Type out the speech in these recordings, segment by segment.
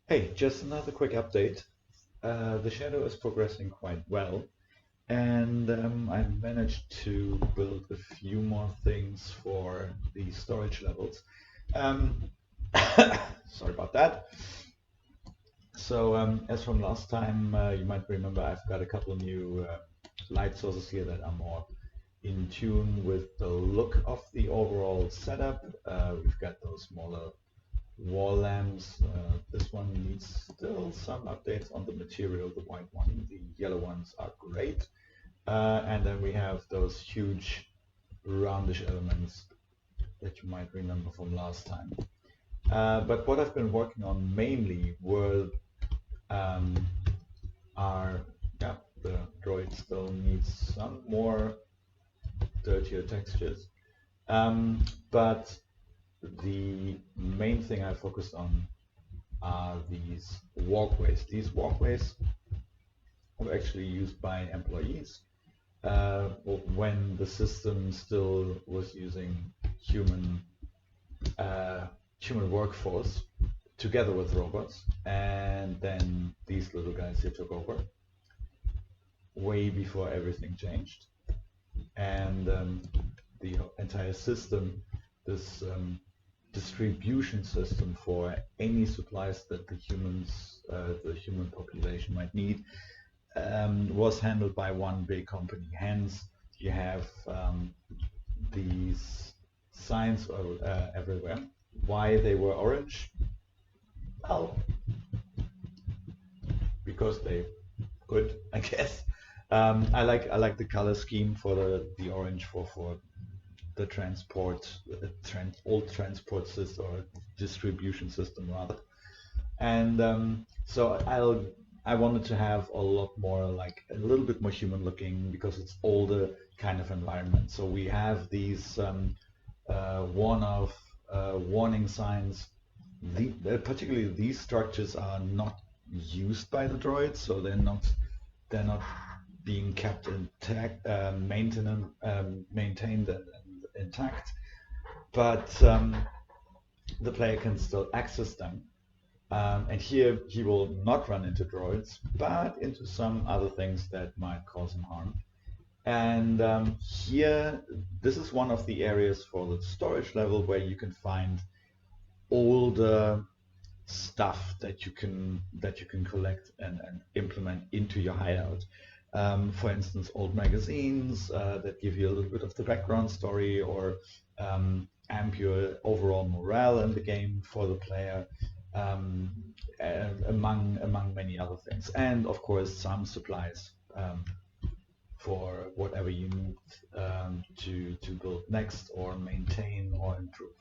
Hey, just another quick update. The shadow is progressing quite well, and I managed to build a few more things for the storage levels. Um, sorry about that. As from last time, you might remember I've got a couple of new light sources here that are more in tune with the look of the overall setup. We've got those smaller wall lamps. This one needs still some updates on the material, the white one. The yellow ones are great. And then we have those huge roundish elements that you might remember from last time. But what I've been working on mainly were um, are, yeah, the droid still needs some more dirtier textures. But the main thing I focused on are these walkways. These walkways were actually used by employees when the system still was using human human workforce together with robots, and then these little guys here took over way before everything changed, and the entire system, this distribution system for any supplies that the human population might need, was handled by one big company. Hence, you have these signs everywhere. Why they were orange? Well, because they could, I guess. I like the color scheme for the orange for the old transport system or distribution system rather. And I wanted to have a lot more, like a little bit more human looking, because it's older kind of environment. So we have these warning signs. Particularly these structures are not used by the droids, so they're not being kept intact, maintained and intact. But the player can still access them. And here he will not run into droids, but into some other things that might cause him harm. And here, this is one of the areas for the storage level where you can find older stuff that you can collect and implement into your hideout. For instance, old magazines that give you a little bit of the background story, or amp your overall morale in the game for the player, um, among many other things, and of course some supplies for whatever you need to build next or maintain or improve.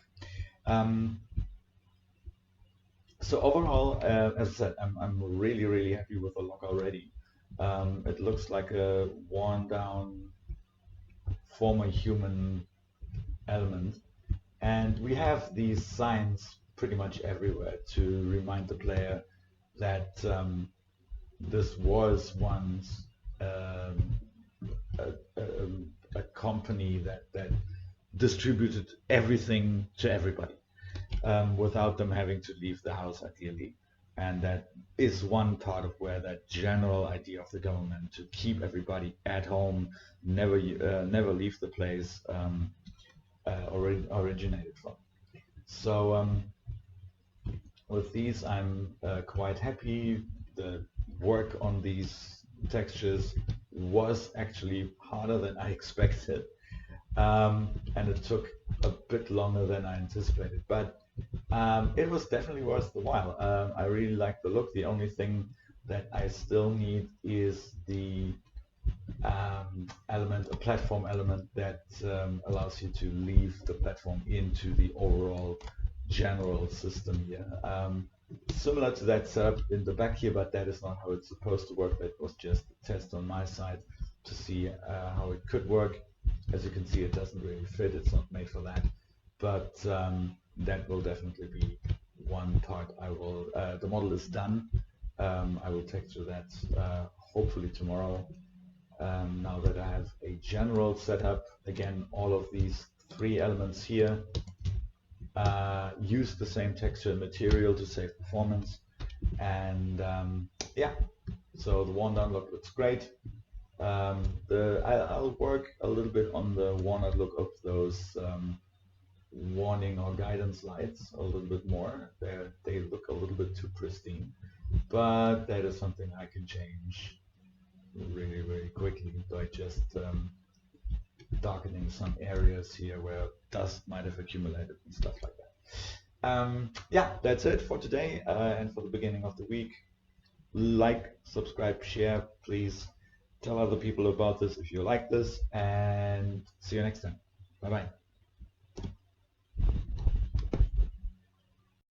Um, so overall, as I said, I'm really happy with the log already. It looks like a worn down former human element, and we have these signs pretty much everywhere to remind the player that this was once um, a, a company that distributed everything to everybody, without them having to leave the house, ideally. And that is one part of where that general idea of the government to keep everybody at home, never leave the place, originated from. So with these, I'm quite happy. The work on these textures was actually harder than I expected, and it took a bit longer than I anticipated. But it was definitely worth the while. I really like the look. The only thing that I still need is the a platform element that allows you to leave the platform into the overall general system here. Similar to that setup in the back here, but that is not how it's supposed to work. That was just a test on my side to see how it could work. As you can see, it doesn't really fit. It's not made for that. But that will definitely be one part. The model is done. I will texture that hopefully tomorrow. Now that I have a general setup, again, all of these three elements here use the same texture and material to save performance. And yeah, so the worn-down look looks great. I'll work a little bit on the worn-out look of those warning or guidance lights a little bit more. They look a little bit too pristine, but that is something I can change really, really quickly by just darkening some areas here where dust might have accumulated and stuff like that. Yeah, that's it for today and for the beginning of the week. Like, subscribe, share, please. Tell other people about this if you like this, and see you next time. Bye bye.